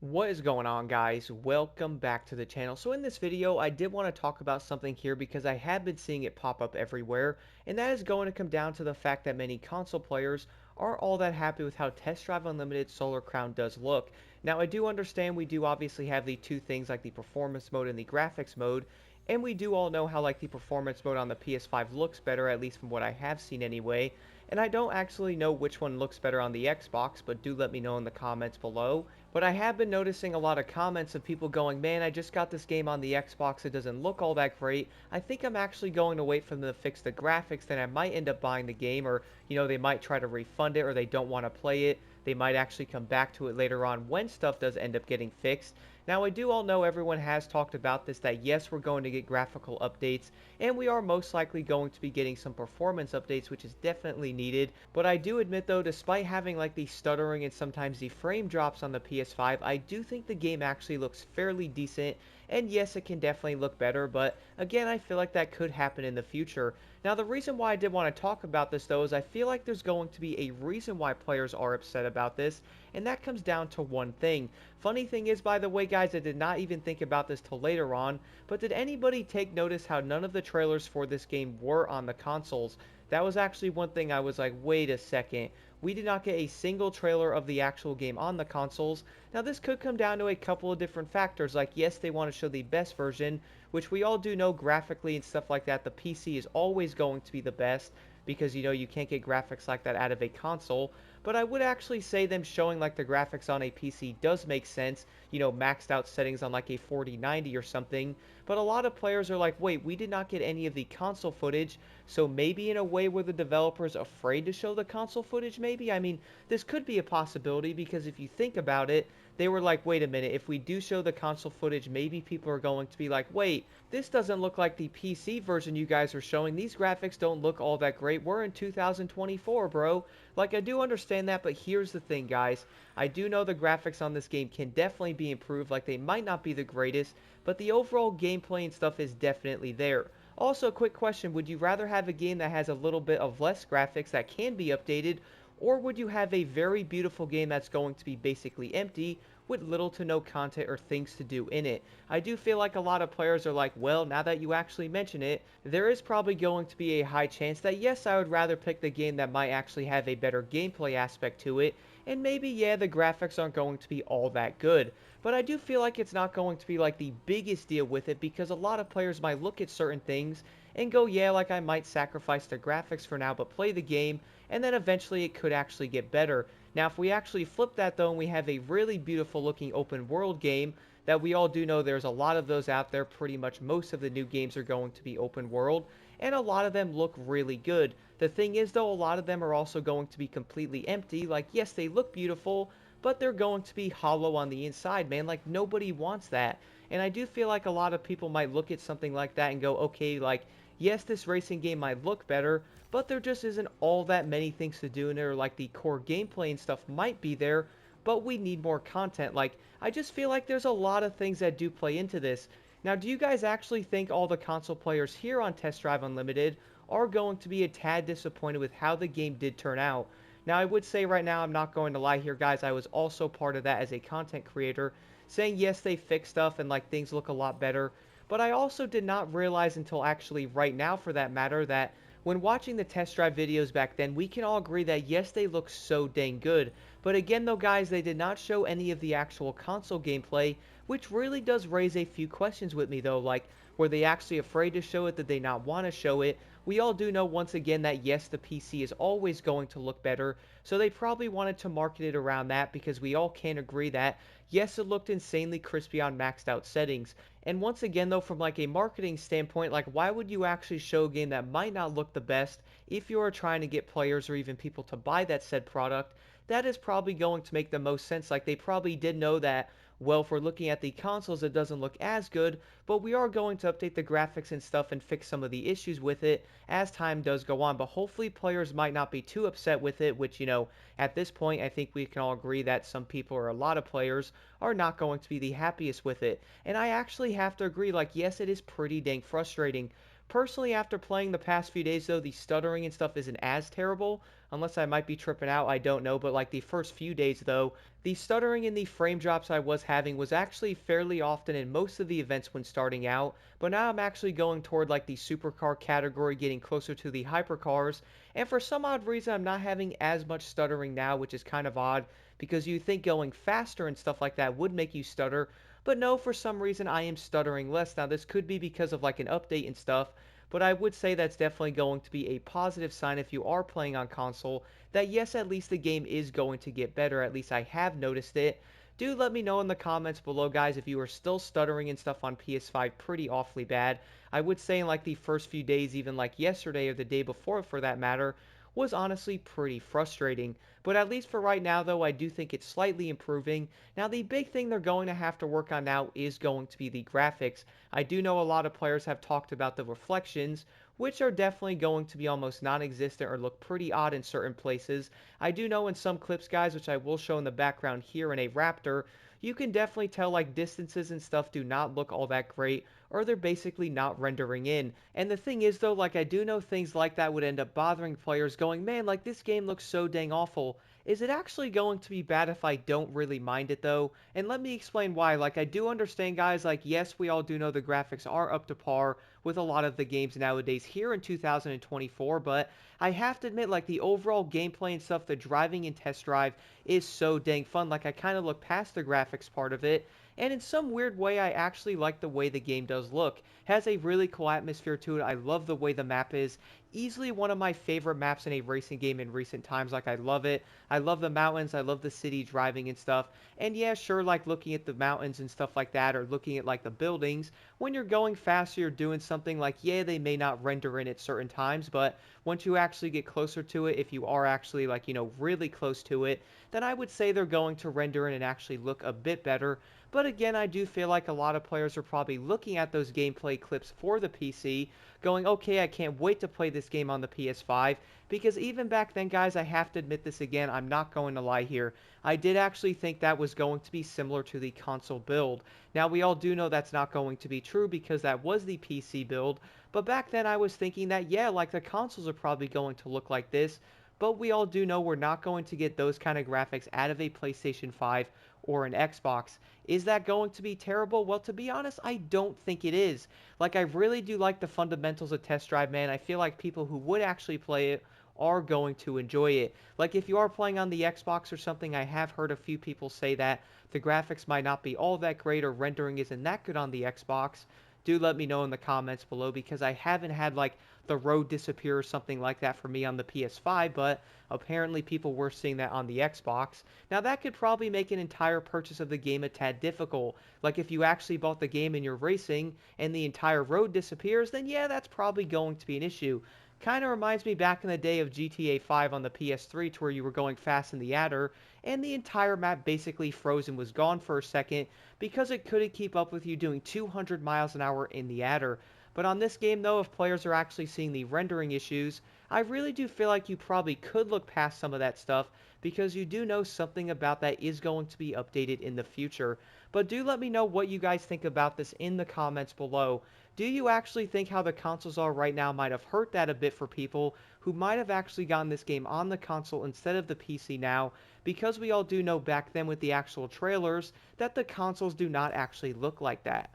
What is going on, guys? Welcome back to the channel. So in this video, I did want to talk about something here because I have been seeing it pop up everywhere, and that is going to come down to the fact that many console players aren't all that happy with how Test Drive Unlimited Solar Crown does look. Now, I do understand we do obviously have the two things like the performance mode and the graphics mode, and we do all know how like the performance mode on the PS5 looks better, at least from what I have seen anyway. And I don't actually know which one looks better on the Xbox, but do let me know in the comments below. But I have been noticing a lot of comments of people going, man, I just got this game on the Xbox, it doesn't look all that great. I think I'm actually going to wait for them to fix the graphics, then I might end up buying the game, or, they might try to refund it, or they don't want to play it. They might actually come back to it later on when stuff does end up getting fixed. Now, I do all know everyone has talked about this, that yes, we're going to get graphical updates, and we are most likely going to be getting some performance updates, which is definitely needed. But I do admit, though, despite having like the stuttering and sometimes the frame drops on the PS5, I do think the game actually looks fairly decent. And yes, it can definitely look better, but again, I feel like that could happen in the future. Now, the reason why I did want to talk about this, though, is I feel like there's going to be a reason why players are upset about this, and that comes down to one thing. Funny thing is, by the way, guys, I did not even think about this till later on, but did anybody take notice how none of the trailers for this game were on the consoles? That was actually one thing I was like, wait a second. We did not get a single trailer of the actual game on the consoles. Now, this could come down to a couple of different factors, like, yes, they want to show the best version, which we all do know graphically and stuff like that. The PC is always going to be the best because, you can't get graphics like that out of a console. But I would actually say them showing like the graphics on a PC does make sense, maxed out settings on like a 4090 or something. But a lot of players are like, wait, we did not get any of the console footage, so maybe in a way where the developer's afraid to show the console footage, maybe? I mean, this could be a possibility because if you think about it, they were like, wait a minute, if we do show the console footage, maybe people are going to be like, wait, this doesn't look like the PC version you guys are showing. These graphics don't look all that great. We're in 2024, bro. Like, I do understand that, but here's the thing, guys. I do know the graphics on this game can definitely be improved. Like, they might not be the greatest, but the overall gameplay and stuff is definitely there. Also, quick question, would you rather have a game that has a little bit of less graphics that can be updated, or would you have a very beautiful game that's going to be basically empty with little to no content or things to do in it? I do feel like a lot of players are like, well, now that you actually mention it, there is probably going to be a high chance that yes, I would rather pick the game that might actually have a better gameplay aspect to it, and maybe, yeah, the graphics aren't going to be all that good. But I do feel like it's not going to be like the biggest deal with it because a lot of players might look at certain things and go, yeah, like I might sacrifice the graphics for now, but play the game, and then eventually it could actually get better. Now, if we actually flip that though, and we have a really beautiful looking open world game, that we all do know there's a lot of those out there, pretty much most of the new games are going to be open world, and a lot of them look really good. The thing is though, a lot of them are also going to be completely empty. Like, yes, they look beautiful, but they're going to be hollow on the inside, man. Like, nobody wants that. And I do feel like a lot of people might look at something like that and go, okay, like, yes, this racing game might look better, but there just isn't all that many things to do in there. Like, the core gameplay and stuff might be there, but we need more content. Like, I just feel like there's a lot of things that do play into this. Now, do you guys actually think all the console players here on Test Drive Unlimited are going to be a tad disappointed with how the game did turn out? Now, I would say right now, I'm not going to lie here, guys, I was also part of that as a content creator, saying yes, they fixed stuff and like things look a lot better, but I also did not realize until actually right now, for that matter, that when watching the test drive videos back then, we can all agree that yes, they look so dang good. But again though, guys, they did not show any of the actual console gameplay, which really does raise a few questions with me though, like, were they actually afraid to show it? Did they not want to show it? We all do know once again that yes, the PC is always going to look better, so they probably wanted to market it around that because we all can agree that yes, it looked insanely crispy on maxed out settings. And once again though, from like a marketing standpoint, like, why would you actually show a game that might not look the best if you are trying to get players or even people to buy that said product? That is probably going to make the most sense. Like, they probably did know that, well, if we're looking at the consoles, it doesn't look as good, but we are going to update the graphics and stuff and fix some of the issues with it as time does go on. But hopefully players might not be too upset with it, which, at this point, I think we can all agree that some people or a lot of players are not going to be the happiest with it. And I actually have to agree, like, yes, it is pretty dang frustrating. Personally, after playing the past few days, though, the stuttering and stuff isn't as terrible, unless I might be tripping out, I don't know. But like the first few days, though, the stuttering and the frame drops I was having was actually fairly often in most of the events when starting out. But now I'm actually going toward like the supercar category, getting closer to the hypercars. And for some odd reason, I'm not having as much stuttering now, which is kind of odd because you think going faster and stuff like that would make you stutter. But no, for some reason I am stuttering less. Now, this could be because of like an update and stuff, but I would say that's definitely going to be a positive sign if you are playing on console, that yes, at least the game is going to get better. At least I have noticed it. Do let me know in the comments below, guys, if you are still stuttering and stuff on PS5 pretty awfully bad. I would say in like the first few days, even like yesterday or the day before for that matter, was honestly pretty frustrating. But at least for right now, though, I do think it's slightly improving. Now, the big thing they're going to have to work on now is going to be the graphics. I do know a lot of players have talked about the reflections, which are definitely going to be almost non-existent or look pretty odd in certain places. I do know in some clips, guys, which I will show in the background here in a Raptor, you can definitely tell like distances and stuff do not look all that great, or they're basically not rendering in. And the thing is though, like I do know things like that would end up bothering players going, man, like this game looks so dang awful. Is it actually going to be bad if I don't really mind it though? And let me explain why. Like I do understand, guys, like yes, we all do know the graphics are up to par with a lot of the games nowadays here in 2024, but I have to admit, like the overall gameplay and stuff, the driving and test drive is so dang fun. Like I kind of look past the graphics part of it, and in some weird way, I actually like the way the game does look. It has a really cool atmosphere to it. I love the way the map is. Easily one of my favorite maps in a racing game in recent times. Like I love it. I love the mountains. I love the city driving and stuff. And yeah, sure, like looking at the mountains and stuff like that, or looking at like the buildings. When you're going faster, you're doing something like, yeah, they may not render in at certain times, but once you actually get closer to it, if you are actually like, really close to it, then I would say they're going to render in and actually look a bit better. But again, I do feel like a lot of players are probably looking at those gameplay clips for the PC, going, okay, I can't wait to play this game on the PS5, because even back then, guys, I have to admit this again, I'm not going to lie here, I did actually think that was going to be similar to the console build. Now, we all do know that's not going to be true because that was the PC build, but back then I was thinking that, yeah, like the consoles are probably going to look like this, but we all do know we're not going to get those kind of graphics out of a PlayStation 5 or an Xbox. Is that going to be terrible? Well, to be honest, I don't think it is. Like, I really do like the fundamentals of Test Drive, man. I feel like people who would actually play it are going to enjoy it. Like, if you are playing on the Xbox or something, I have heard a few people say that the graphics might not be all that great or rendering isn't that good on the Xbox. Do let me know in the comments below because I haven't had, like, the road disappear or something like that for me on the PS5, but apparently people were seeing that on the Xbox. Now that could probably make an entire purchase of the game a tad difficult. Like if you actually bought the game and you're racing and the entire road disappears, then yeah, that's probably going to be an issue. Kind of reminds me back in the day of GTA 5 on the PS3 to where you were going fast in the adder and the entire map basically froze and was gone for a second because it couldn't keep up with you doing 200 miles an hour in the adder. But on this game, though, if players are actually seeing the rendering issues, I really do feel like you probably could look past some of that stuff because you do know something about that is going to be updated in the future. But do let me know what you guys think about this in the comments below. Do you actually think how the consoles are right now might have hurt that a bit for people who might have actually gotten this game on the console instead of the PC now? Because we all do know back then with the actual trailers that the consoles do not actually look like that.